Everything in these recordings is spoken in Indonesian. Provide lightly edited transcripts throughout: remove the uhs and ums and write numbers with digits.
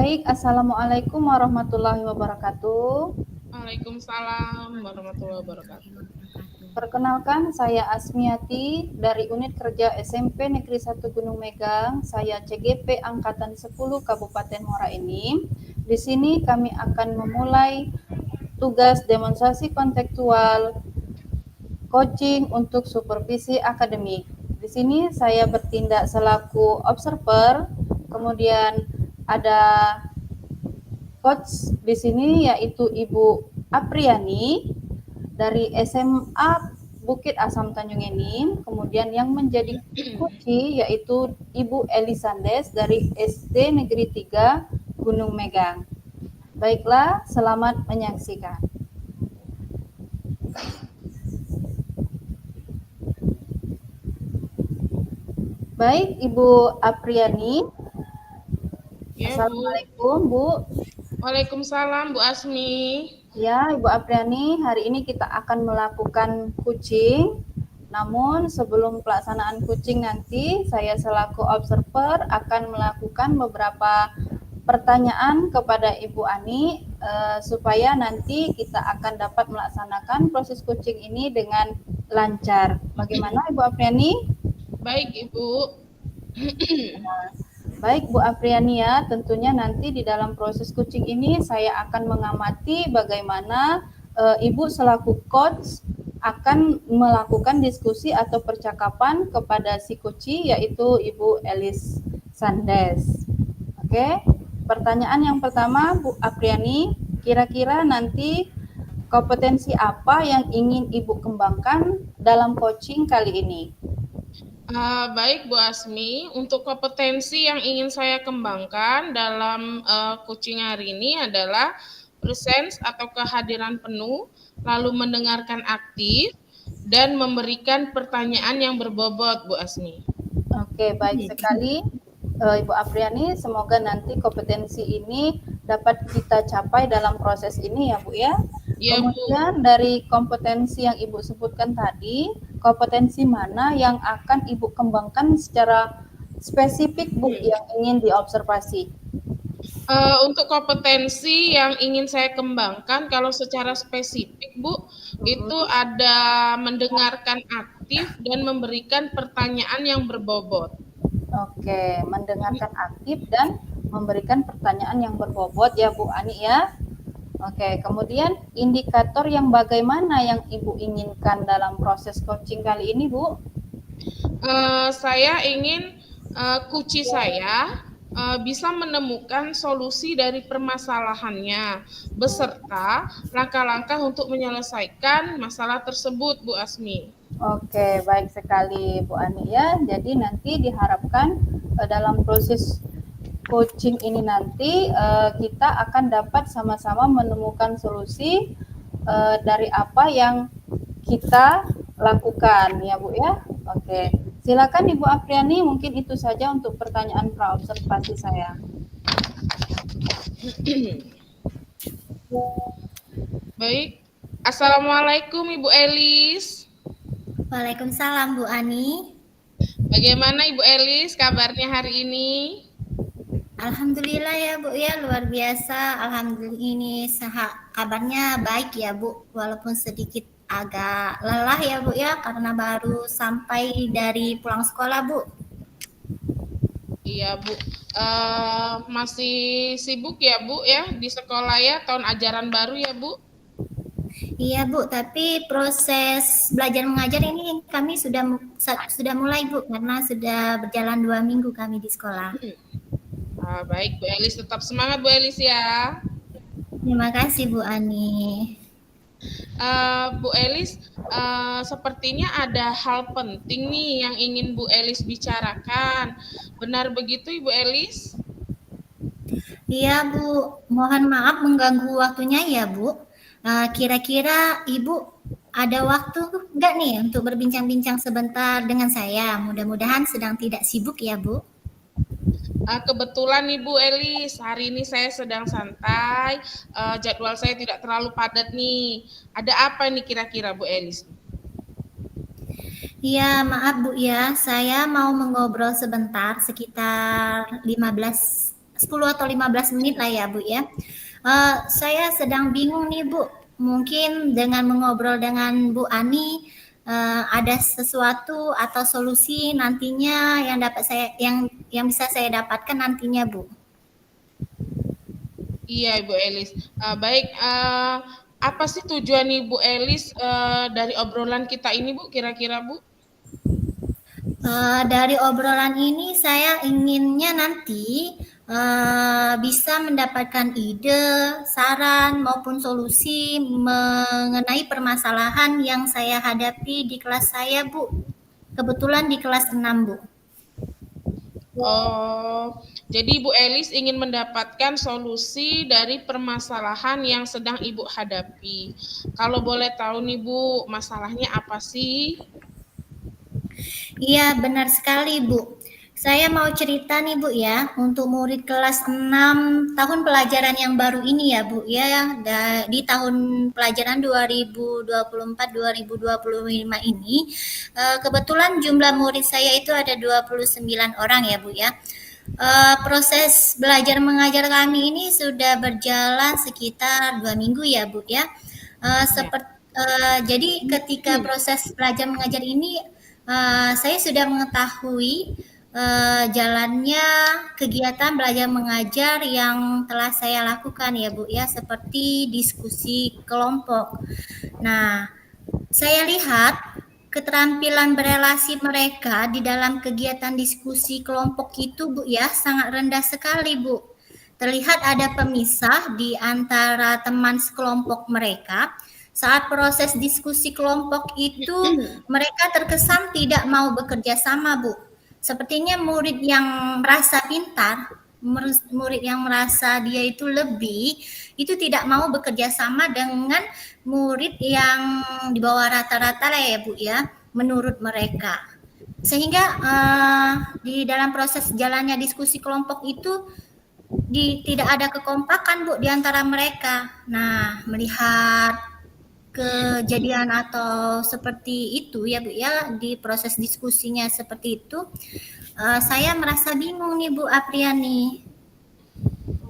Baik, Assalamualaikum warahmatullahi wabarakatuh. Waalaikumsalam warahmatullahi wabarakatuh. Perkenalkan, saya Asmiati dari Unit Kerja SMP Negeri 1 Gunung Megang. Saya CGP Angkatan 10 Kabupaten Muara Enim. Di sini kami akan memulai tugas demonstrasi kontekstual coaching untuk supervisi akademik. Di sini saya bertindak selaku observer, kemudian ada coach di sini yaitu Ibu Apriani dari SMA Bukit Asam Tanjung Enim, kemudian yang menjadi kunci yaitu Ibu Elisandes dari SD Negeri 3 Gunung Megang. Baiklah, selamat menyaksikan. Baik, Ibu Apriani. Ya, Bu. Assalamualaikum, Bu. Waalaikumsalam, Bu Asmi. Ya, Ibu Apriani, hari ini kita akan melakukan coaching. Namun sebelum pelaksanaan coaching nanti, saya selaku observer akan melakukan beberapa pertanyaan kepada Ibu Ani supaya nanti kita akan dapat melaksanakan proses coaching ini dengan lancar. Bagaimana Ibu Apriani? Baik, Ibu. Baik Bu Apriani ya, tentunya nanti di dalam proses coaching ini saya akan mengamati bagaimana Ibu selaku coach akan melakukan diskusi atau percakapan kepada si coachee yaitu Ibu Elis Sandes. Oke, pertanyaan yang pertama Bu Apriani, kira-kira nanti kompetensi apa yang ingin Ibu kembangkan dalam coaching kali ini? Baik, Bu Asmi. Untuk kompetensi yang ingin saya kembangkan dalam coaching hari ini adalah presence atau kehadiran penuh, lalu mendengarkan aktif, dan memberikan pertanyaan yang berbobot, Bu Asmi. Oke, baik sekali Ibu Apriani. Semoga nanti kompetensi ini dapat kita capai dalam proses ini ya Bu ya. Ya, Kemudian Bu. dari kompetensi yang Ibu sebutkan tadi, kompetensi mana yang akan Ibu kembangkan secara spesifik Bu yang ingin diobservasi? Untuk kompetensi yang ingin saya kembangkan, kalau secara spesifik, Bu, itu ada mendengarkan aktif dan memberikan pertanyaan yang berbobot. Oke, mendengarkan aktif dan memberikan pertanyaan yang berbobot ya Bu Ani ya. Oke, kemudian indikator yang bagaimana yang Ibu inginkan dalam proses coaching kali ini Bu? Saya ingin coach saya bisa menemukan solusi dari permasalahannya beserta langkah-langkah untuk menyelesaikan masalah tersebut, Bu Asmi. Oke, baik sekali Bu Ani ya. Jadi nanti diharapkan dalam proses coaching ini nanti kita akan dapat sama-sama menemukan solusi dari apa yang kita lakukan ya Bu ya. Oke, silakan Ibu Apriani, mungkin itu saja untuk pertanyaan praobservasi saya. Baik, Assalamualaikum Ibu Elis. Waalaikumsalam Bu Ani. Bagaimana Ibu Elis kabarnya hari ini? Alhamdulillah ya Bu ya, luar biasa. Alhamdulillah ini kabarnya baik ya Bu, walaupun sedikit agak lelah ya Bu ya, karena baru sampai dari pulang sekolah Bu. Iya Bu, masih sibuk ya Bu ya di sekolah ya, tahun ajaran baru ya Bu? Iya Bu, tapi proses belajar mengajar ini kami sudah mulai Bu, karena sudah berjalan 2 minggu kami di sekolah. Baik Bu Elis, tetap semangat Bu Elis ya. Terima kasih Bu Ani. Bu Elis, sepertinya ada hal penting nih yang ingin Bu Elis bicarakan. Benar begitu Ibu Elis? Iya Bu, mohon maaf mengganggu waktunya ya Bu. Kira-kira Ibu ada waktu nggak nih untuk berbincang-bincang sebentar dengan saya? Mudah-mudahan sedang tidak sibuk ya Bu. Kebetulan Ibu Elis, hari ini saya sedang santai, jadwal saya tidak terlalu padat nih. Ada apa nih kira-kira Bu Elis? Iya, maaf Bu ya, saya mau mengobrol sebentar, sekitar 15 10 atau 15 menit lah ya Bu ya. Saya sedang bingung nih Bu, mungkin dengan mengobrol dengan Bu Ani ada sesuatu atau solusi nantinya yang dapat saya yang bisa saya dapatkan nantinya Bu. Iya, Ibu Elis. Baik, apa sih tujuan Ibu Elis dari obrolan kita ini, Bu? Kira-kira, Bu? Dari obrolan ini saya inginnya nanti bisa mendapatkan ide, saran maupun solusi mengenai permasalahan yang saya hadapi di kelas saya, Bu. Kebetulan di kelas 6, Bu. Oh, jadi Ibu Elis ingin mendapatkan solusi dari permasalahan yang sedang Ibu hadapi. Kalau boleh tahu nih, Bu, masalahnya apa sih? Iya, benar sekali, Bu. Saya mau cerita nih, Bu ya, untuk murid kelas 6 tahun pelajaran yang baru ini ya, Bu ya, di tahun pelajaran 2024-2025 ini, kebetulan jumlah murid saya itu ada 29 orang ya, Bu ya. Proses belajar mengajar kami ini sudah berjalan sekitar 2 minggu ya, Bu ya. Jadi ketika proses belajar mengajar ini saya sudah mengetahui jalannya kegiatan belajar mengajar yang telah saya lakukan ya Bu ya, seperti diskusi kelompok. Nah, saya lihat keterampilan berelasi mereka di dalam kegiatan diskusi kelompok itu Bu ya sangat rendah sekali Bu. Terlihat ada pemisah di antara teman sekelompok mereka. Saat proses diskusi kelompok itu mereka terkesan tidak mau bekerja sama, Bu. Sepertinya murid yang merasa pintar, murid yang merasa dia itu lebih, itu tidak mau bekerja sama dengan murid yang di bawah rata-rata lah ya, Bu ya, menurut mereka. Sehingga di dalam proses jalannya diskusi kelompok itu tidak ada kekompakan Bu di antara mereka. Nah, melihat kejadian atau seperti itu ya Bu ya, di proses diskusinya seperti itu, saya merasa bingung nih Bu Apriani.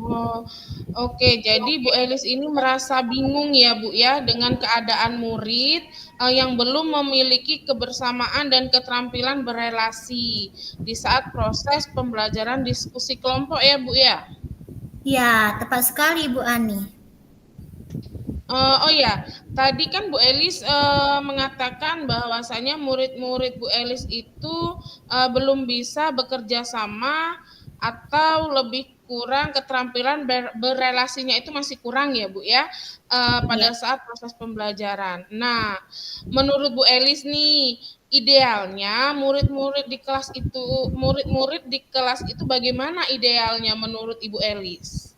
Oh, oke. Jadi Bu Elis ini merasa bingung ya, Bu ya, dengan keadaan murid yang belum memiliki kebersamaan dan keterampilan berelasi di saat proses pembelajaran diskusi kelompok ya, Bu ya. Ya, tepat sekali Bu Ani. Oh ya, tadi kan Bu Elis mengatakan bahwasanya murid-murid Bu Elis itu belum bisa bekerja sama atau lebih kurang keterampilan berelasinya itu masih kurang ya Bu ya pada saat proses pembelajaran. Nah, menurut Bu Elis nih, idealnya murid-murid di kelas itu bagaimana idealnya menurut Ibu Elis?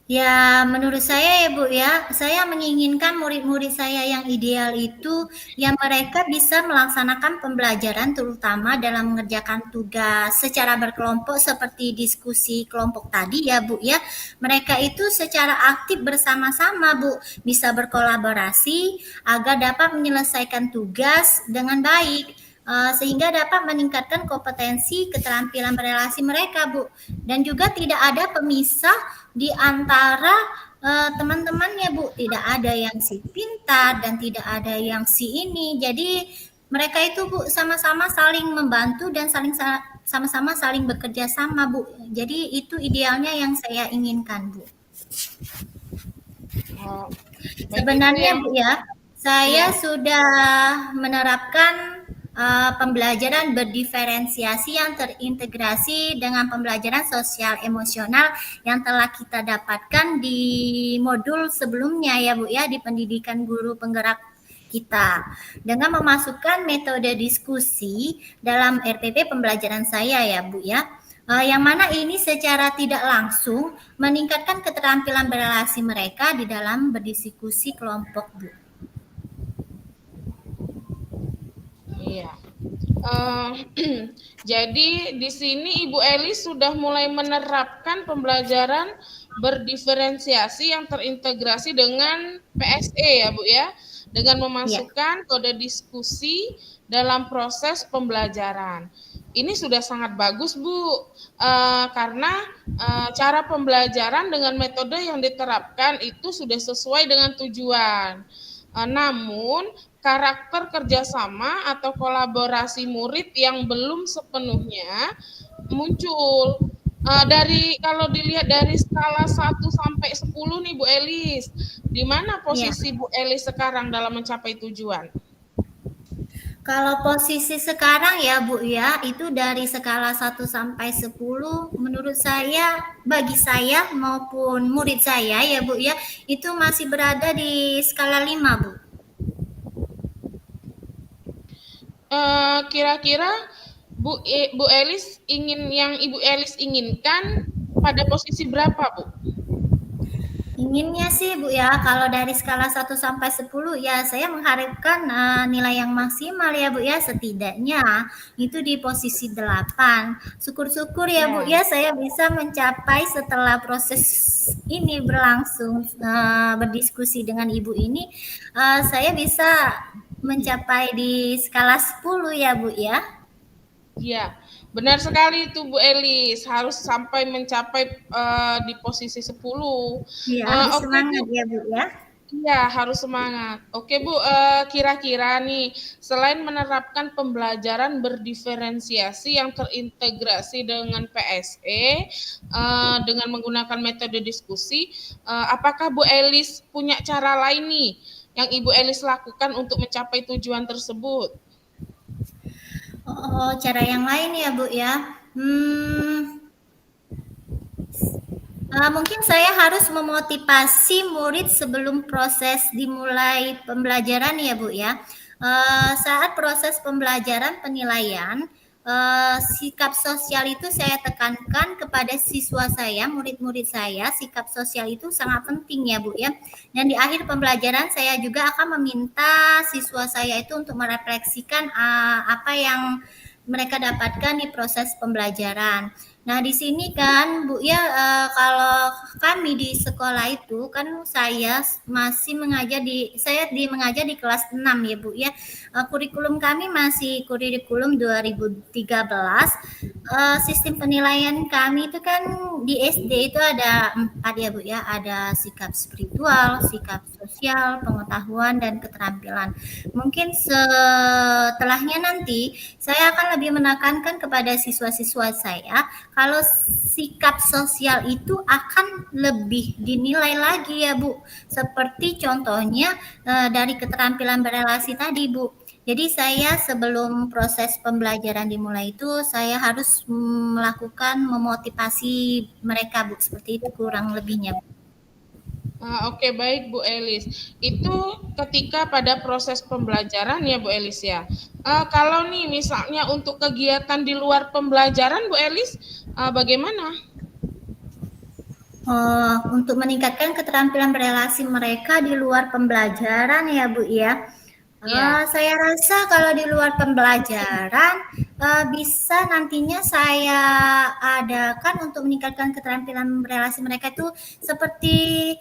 Ya menurut saya ya Bu ya, saya menginginkan murid-murid saya yang ideal itu yang mereka bisa melaksanakan pembelajaran terutama dalam mengerjakan tugas secara berkelompok seperti diskusi kelompok tadi ya Bu ya. Mereka itu secara aktif bersama-sama Bu, bisa berkolaborasi agar dapat menyelesaikan tugas dengan baik. Sehingga dapat meningkatkan kompetensi keterampilan berelasi mereka Bu, dan juga tidak ada pemisah di antara teman-temannya Bu, tidak ada yang si pintar dan tidak ada yang si ini. Jadi mereka itu Bu sama-sama saling membantu dan sama-sama saling bekerja sama Bu. Jadi itu idealnya yang saya inginkan Bu. Sebenarnya Bu ya, saya sudah menerapkan pembelajaran berdiferensiasi yang terintegrasi dengan pembelajaran sosial emosional yang telah kita dapatkan di modul sebelumnya ya Bu ya, di pendidikan guru penggerak kita, dengan memasukkan metode diskusi dalam RPP pembelajaran saya ya Bu ya, yang mana ini secara tidak langsung meningkatkan keterampilan berelasi mereka di dalam berdiskusi kelompok Bu. Iya. Jadi di sini Ibu Elis sudah mulai menerapkan pembelajaran berdiferensiasi yang terintegrasi dengan PSE ya Bu ya, dengan memasukkan kode diskusi dalam proses pembelajaran. Ini sudah sangat bagus, Bu, karena cara pembelajaran dengan metode yang diterapkan itu sudah sesuai dengan tujuan. Namun, karakter kerjasama atau kolaborasi murid yang belum sepenuhnya muncul. Kalau dilihat dari skala 1 sampai 10 nih Bu Elis, di mana Ya. posisi Bu Elis sekarang dalam mencapai tujuan? Kalau posisi sekarang ya Bu ya, itu dari skala 1 sampai 10 menurut saya, bagi saya maupun murid saya ya Bu ya, itu masih berada di skala 5 Bu. Kira-kira Bu Elis yang Ibu Elis inginkan pada posisi berapa, Bu? Inginnya sih Bu ya, kalau dari skala 1 sampai 10 ya saya mengharapkan nilai yang maksimal ya Bu ya, setidaknya itu di posisi 8. Syukur-syukur ya Bu ya, saya bisa mencapai setelah proses ini berlangsung, berdiskusi dengan Ibu ini, saya bisa mencapai di skala 10 ya Bu ya. Iya, benar sekali itu Bu Elis, harus sampai mencapai di posisi 10. Iya, harus Oke semangat Bu, ya Bu ya. iya harus semangat. Oke Bu, kira-kira nih selain menerapkan pembelajaran berdiferensiasi yang terintegrasi dengan PSE dengan menggunakan metode diskusi, apakah Bu Elis punya cara lain nih yang Ibu Elis lakukan untuk mencapai tujuan tersebut? Oh, cara yang lain ya Bu ya. Mungkin saya harus memotivasi murid sebelum proses dimulai pembelajaran ya Bu ya. Saat proses pembelajaran penilaian, sikap sosial itu saya tekankan kepada siswa saya, murid-murid saya, sikap sosial itu sangat penting ya Bu ya. Dan di akhir pembelajaran saya juga akan meminta siswa saya itu untuk merefleksikan apa yang mereka dapatkan di proses pembelajaran. Nah, di sini kan Bu ya, kalau kami di sekolah itu kan saya mengajar di kelas 6 ya Bu ya. Kurikulum kami masih kurikulum 2013. Sistem penilaian kami itu kan di SD itu ada 4 ya Bu ya, ada sikap spiritual, sikap sosial, pengetahuan dan keterampilan. Mungkin setelahnya nanti saya akan lebih menekankan kepada siswa-siswa saya kalau sikap sosial itu akan lebih dinilai lagi ya Bu. Seperti contohnya dari keterampilan berelasi tadi Bu. Jadi saya sebelum proses pembelajaran dimulai itu saya harus melakukan memotivasi mereka Bu. Seperti itu kurang lebihnya Bu. Oke, baik Bu Elis. Itu ketika pada proses pembelajaran ya Bu Elis ya. Kalau nih misalnya untuk kegiatan di luar pembelajaran Bu Elis, bagaimana? Untuk meningkatkan keterampilan berelasi mereka di luar pembelajaran ya Bu ya. Saya rasa kalau di luar pembelajaran bisa nantinya saya adakan untuk meningkatkan keterampilan berelasi mereka itu seperti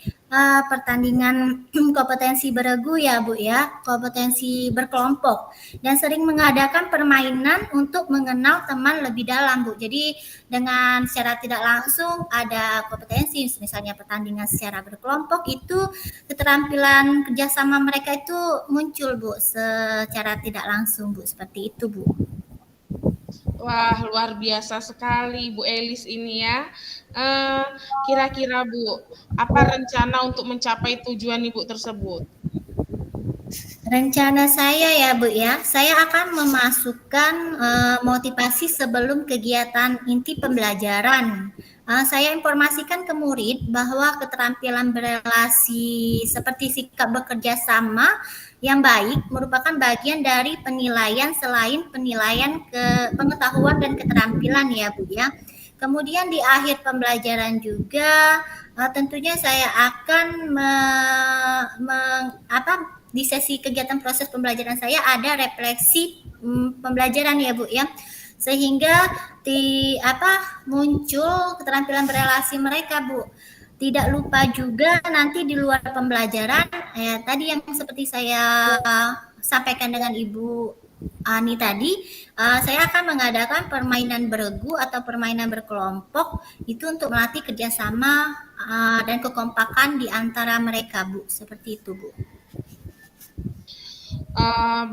pertandingan kompetensi beregu ya Bu ya, kompetensi berkelompok, dan sering mengadakan permainan untuk mengenal teman lebih dalam Bu. Jadi dengan secara tidak langsung ada kompetensi, misalnya pertandingan secara berkelompok, itu keterampilan kerjasama mereka itu muncul Bu secara tidak langsung Bu, seperti itu Bu. Wah, luar biasa sekali Bu Elis ini ya. Kira-kira Bu, apa rencana untuk mencapai tujuan Ibu tersebut? Rencana saya ya Bu ya, saya akan memasukkan motivasi sebelum kegiatan inti pembelajaran. Saya informasikan ke murid bahwa keterampilan berelasi seperti sikap bekerja sama yang baik merupakan bagian dari penilaian selain penilaian pengetahuan dan keterampilan ya Bu ya. Kemudian di akhir pembelajaran juga tentunya saya akan di sesi kegiatan proses pembelajaran saya ada refleksi pembelajaran ya Bu ya, sehingga muncul keterampilan berelasi mereka Bu. Tidak lupa juga nanti di luar pembelajaran tadi yang seperti saya sampaikan dengan Ibu Ani tadi, saya akan mengadakan permainan beregu atau permainan berkelompok itu untuk melatih kerjasama dan kekompakan di antara mereka, Bu. Seperti itu, Bu.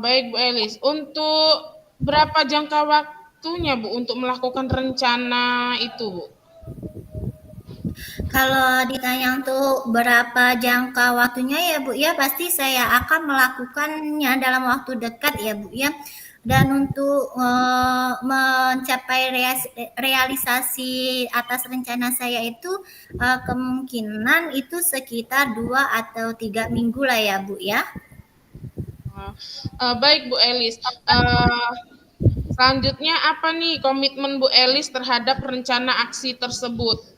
Baik Bu Elis, untuk berapa jangka waktunya Bu untuk melakukan rencana itu Bu? Kalau ditanya untuk berapa jangka waktunya ya Bu ya, pasti saya akan melakukannya dalam waktu dekat ya Bu ya. Dan untuk mencapai realisasi atas rencana saya itu kemungkinan itu sekitar 2 atau 3 minggu lah ya Bu ya. Baik Bu Elis, selanjutnya apa nih komitmen Bu Elis terhadap rencana aksi tersebut?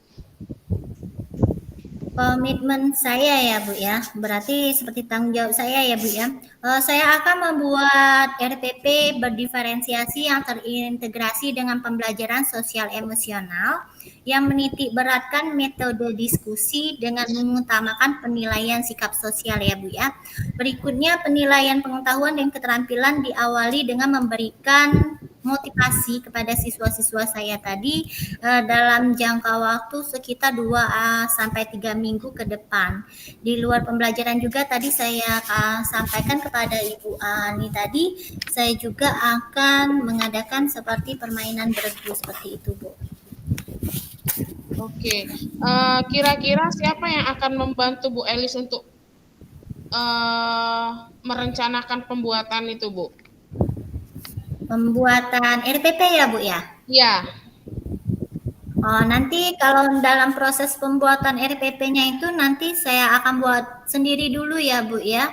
Komitmen saya ya Bu ya, berarti seperti tanggung jawab saya ya Bu ya. Saya akan membuat RPP berdiferensiasi yang terintegrasi dengan pembelajaran sosial emosional yang menitik beratkan metode diskusi dengan mengutamakan penilaian sikap sosial ya Bu ya. Berikutnya penilaian pengetahuan dan keterampilan diawali dengan memberikan motivasi kepada siswa-siswa saya tadi dalam jangka waktu sekitar 2 sampai 3 minggu ke depan. Di luar pembelajaran juga tadi saya sampaikan kepada Ibu Ani tadi, saya juga akan mengadakan seperti permainan beregu seperti itu, Bu. Oke, kira-kira siapa yang akan membantu Bu Elis untuk merencanakan pembuatan itu Bu? Pembuatan RPP ya Bu ya? Iya. Nanti kalau dalam proses pembuatan RPP-nya itu nanti saya akan buat sendiri dulu ya Bu ya.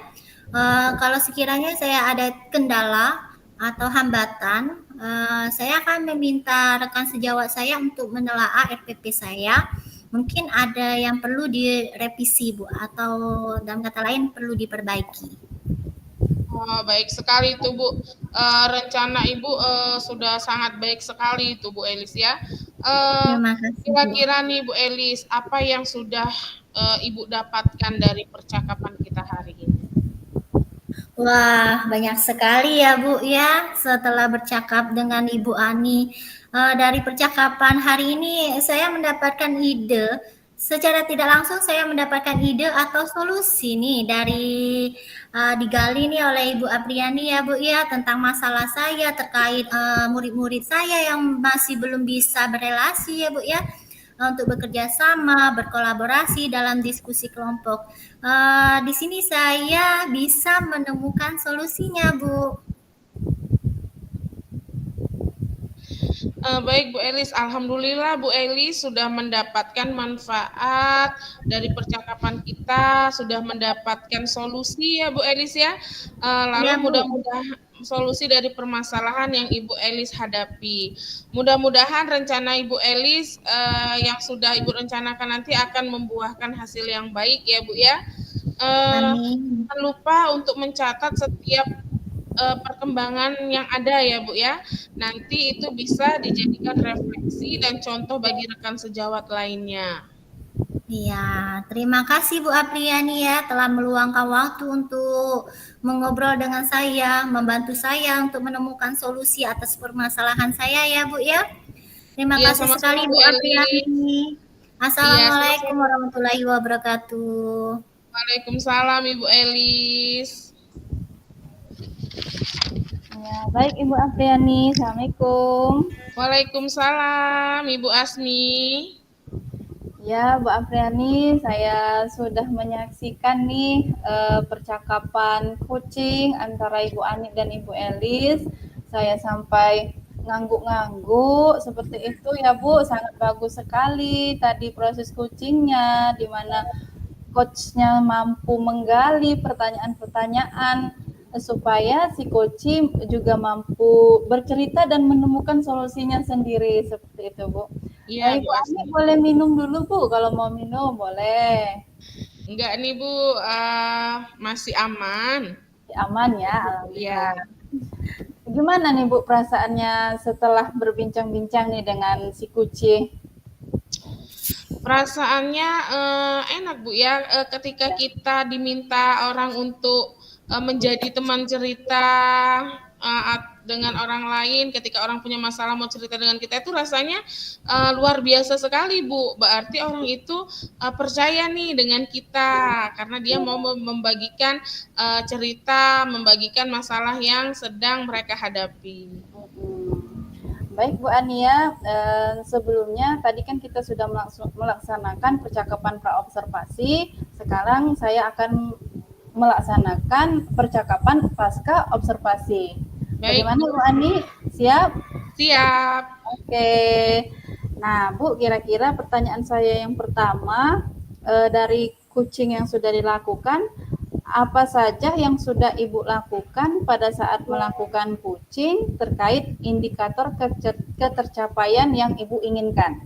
Kalau sekiranya saya ada kendala atau hambatan, saya akan meminta rekan sejawat saya untuk menelaah RPP saya. Mungkin ada yang perlu direvisi Bu, atau dalam kata lain perlu diperbaiki. Baik sekali itu Bu. Rencana Ibu sudah sangat baik sekali itu Bu Elis ya. Terima kasih Bu. Kira-kira nih Bu Elis, apa yang sudah Ibu dapatkan dari percakapan kita hari ini? Wah, banyak sekali ya Bu ya setelah bercakap dengan Ibu Ani. Dari percakapan hari ini saya mendapatkan ide, secara tidak langsung saya mendapatkan ide atau solusi nih dari digali nih oleh Ibu Apriani ya Bu ya tentang masalah saya terkait murid-murid saya yang masih belum bisa berelasi ya Bu ya. Untuk bekerja sama, berkolaborasi dalam diskusi kelompok. Di sini saya bisa menemukan solusinya, Bu. Baik Bu Elis, alhamdulillah Bu Elis sudah mendapatkan manfaat dari percakapan kita, sudah mendapatkan solusi ya Bu Elis ya. Lalu Ya, Bu. mudah-mudahan solusi dari permasalahan yang Ibu Elis hadapi. Mudah-mudahan rencana Ibu Elis yang sudah Ibu rencanakan nanti akan membuahkan hasil yang baik ya Bu ya. Amin. Jangan lupa untuk mencatat setiap perkembangan yang ada ya Bu ya. Nanti itu bisa dijadikan refleksi dan contoh bagi rekan sejawat lainnya. Iya, terima kasih Bu Apriani ya telah meluangkan waktu untuk mengobrol dengan saya, membantu saya untuk menemukan solusi atas permasalahan saya ya Bu ya. Terima Iya, kasih sama-sama sekali Bu Bu Eli. Apriani. Iya, Assalamualaikum sama-sama. warahmatullahi wabarakatuh. Waalaikumsalam Ibu Elis. Ya, baik Ibu Apriani, Assalamualaikum. Waalaikumsalam Ibu Asmi. Ya, Bu Apriani, saya sudah menyaksikan nih percakapan coaching antara Ibu Ani dan Ibu Elis. Saya sampai ngangguk-ngangguk seperti itu ya Bu, sangat bagus sekali tadi proses coachingnya, di mana coachnya mampu menggali pertanyaan-pertanyaan supaya si coaching juga mampu bercerita dan menemukan solusinya sendiri seperti itu Bu. Iya, Ibu Bu Ani Asmi. boleh minum dulu Bu, kalau mau minum boleh. Enggak nih Bu, masih aman. Aman ya, Iya. alhamdulillah. Gimana nih Bu perasaannya setelah berbincang-bincang nih dengan si Kuci? Perasaannya enak Bu ya, ketika kita diminta orang untuk menjadi teman cerita dengan orang lain, ketika orang punya masalah mau cerita dengan kita itu rasanya luar biasa sekali, Bu. Berarti orang itu percaya nih dengan kita karena dia mau membagikan cerita, membagikan masalah yang sedang mereka hadapi. Baik Bu Ania, sebelumnya tadi kan kita sudah melaksanakan percakapan praobservasi. Sekarang saya akan melaksanakan percakapan pasca observasi. Baik, Bagaimana Bu Ani? Siap? Siap. Oke. Nah Bu, kira-kira pertanyaan saya yang pertama, dari kucing yang sudah dilakukan, apa saja yang sudah Ibu lakukan pada saat melakukan kucing terkait indikator ketercapaian yang Ibu inginkan?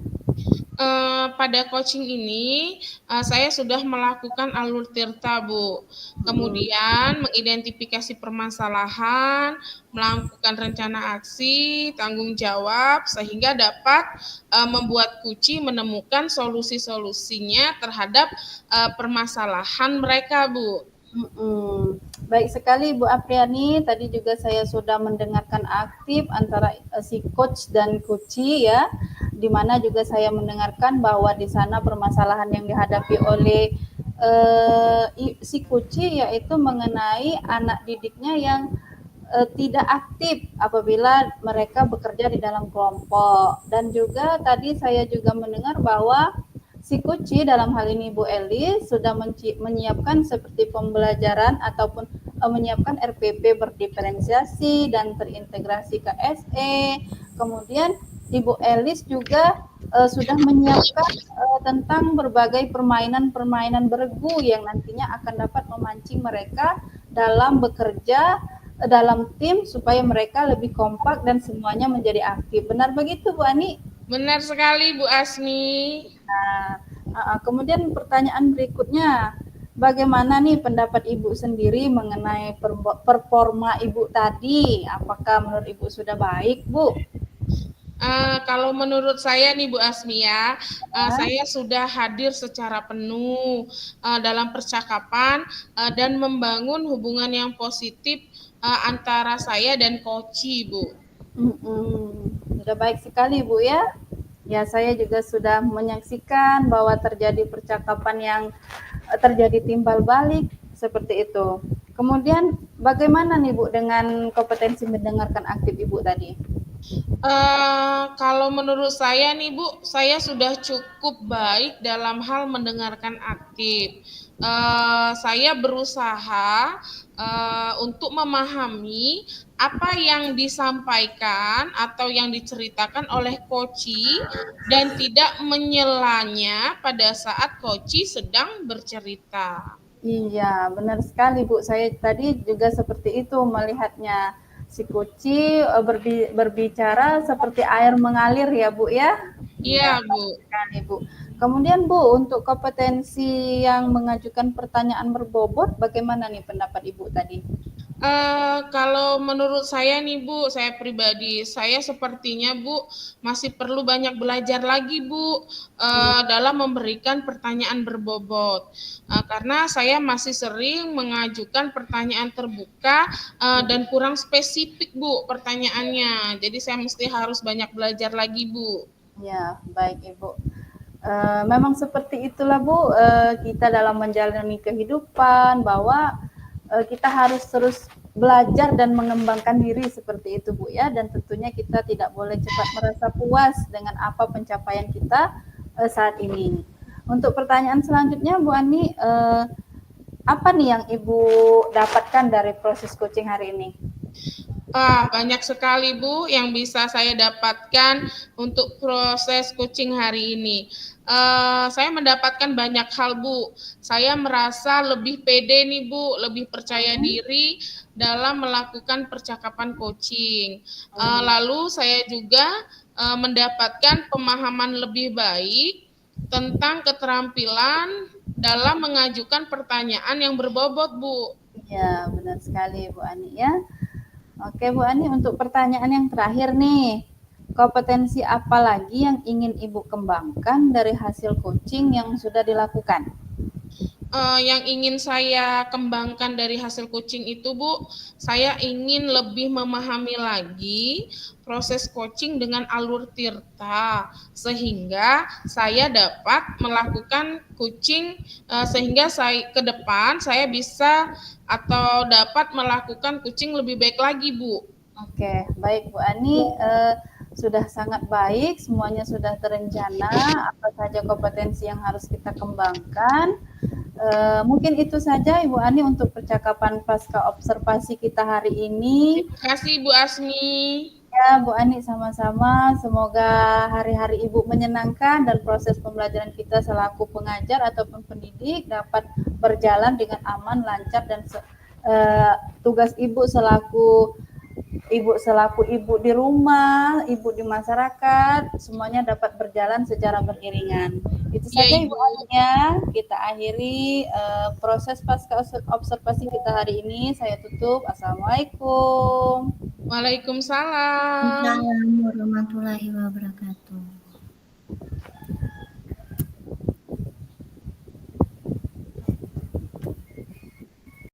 Pada coaching ini saya sudah melakukan alur tirta, Bu. Kemudian mengidentifikasi permasalahan, melakukan rencana aksi, tanggung jawab, sehingga dapat membuat kucing menemukan solusi-solusinya terhadap permasalahan mereka, Bu. Baik sekali Bu Apriani, tadi juga saya sudah mendengarkan aktif antara si coach dan kuci ya, di mana juga saya mendengarkan bahwa di sana permasalahan yang dihadapi oleh si kuci yaitu mengenai anak didiknya yang tidak aktif apabila mereka bekerja di dalam kelompok. Dan juga tadi saya juga mendengar bahwa si kuci dalam hal ini Bu Eli sudah menyiapkan seperti pembelajaran ataupun menyiapkan RPP berdiferensiasi dan terintegrasi ke SE. Kemudian Ibu Elis juga sudah menyiapkan tentang berbagai permainan-permainan bergu yang nantinya akan dapat memancing mereka dalam bekerja dalam tim supaya mereka lebih kompak dan semuanya menjadi aktif. Benar begitu Bu Ani? Benar sekali Bu Asmi. Nah, kemudian pertanyaan berikutnya, bagaimana nih pendapat Ibu sendiri mengenai performa Ibu tadi? Apakah menurut Ibu sudah baik, Bu? Kalau menurut saya nih Bu Asmi ya, saya sudah hadir secara penuh dalam percakapan dan membangun hubungan yang positif antara saya dan koci, Bu. Sudah baik sekali Bu ya. Ya, saya juga sudah menyaksikan bahwa terjadi percakapan yang terjadi timbal balik seperti itu. Kemudian bagaimana nih Bu dengan kompetensi mendengarkan aktif Ibu tadi? Kalau menurut saya nih Bu, saya sudah cukup baik dalam hal mendengarkan aktif. Saya berusaha untuk memahami apa yang disampaikan atau yang diceritakan oleh koci dan tidak menyelanya pada saat koci sedang bercerita. Iya, benar sekali Bu. Saya tadi juga seperti itu melihatnya. Si kuci berbicara seperti air mengalir ya Bu ya? Iya Bu. Sekali Bu. Kemudian Bu, untuk kompetensi yang mengajukan pertanyaan berbobot, bagaimana nih pendapat Ibu tadi? Kalau menurut saya nih Bu, saya pribadi, saya sepertinya Bu masih perlu banyak belajar lagi Bu dalam memberikan pertanyaan berbobot. Karena saya masih sering mengajukan pertanyaan terbuka dan kurang spesifik Bu pertanyaannya. Jadi saya mesti harus banyak belajar lagi Bu. Ya, baik Ibu. Memang seperti itulah Bu, kita dalam menjalani kehidupan bahwa kita harus terus belajar dan mengembangkan diri seperti itu Bu ya, dan tentunya kita tidak boleh cepat merasa puas dengan apa pencapaian kita saat ini. Untuk pertanyaan selanjutnya Bu Ani, apa nih yang Ibu dapatkan dari proses coaching hari ini? Banyak sekali Bu yang bisa saya dapatkan untuk proses coaching hari ini. Saya mendapatkan banyak hal Bu. Saya merasa lebih pede nih Bu, lebih percaya diri dalam melakukan percakapan coaching. Lalu saya juga mendapatkan pemahaman lebih baik tentang keterampilan dalam mengajukan pertanyaan yang berbobot Bu. Ya, benar sekali Bu Ani ya. Oke Bu Ani, untuk pertanyaan yang terakhir nih, kompetensi apa lagi yang ingin Ibu kembangkan dari hasil coaching yang sudah dilakukan? yang ingin saya kembangkan dari hasil coaching itu, Bu, saya ingin lebih memahami lagi proses coaching dengan alur tirta, sehingga saya dapat melakukan coaching, sehingga saya ke depan saya bisa atau dapat melakukan coaching lebih baik lagi, Bu. Oke, baik Bu Ani, sudah sangat baik, semuanya sudah terencana, apa saja kompetensi yang harus kita kembangkan. Mungkin itu saja Ibu Ani untuk percakapan pasca observasi kita hari ini. Terima kasih Bu Asmi. Ya Bu Ani, sama-sama, semoga hari-hari Ibu menyenangkan dan proses pembelajaran kita selaku pengajar ataupun pendidik dapat berjalan dengan aman, lancar, dan tugas Ibu selaku ibu di rumah, ibu di masyarakat, semuanya dapat berjalan secara beriringan. Itu saja Ya, Ibu Ibu. Ania, kita akhiri proses pasca observasi kita hari ini. Saya tutup. Assalamualaikum. Waalaikumsalam. Assalamualaikum warahmatullahi wabarakatuh.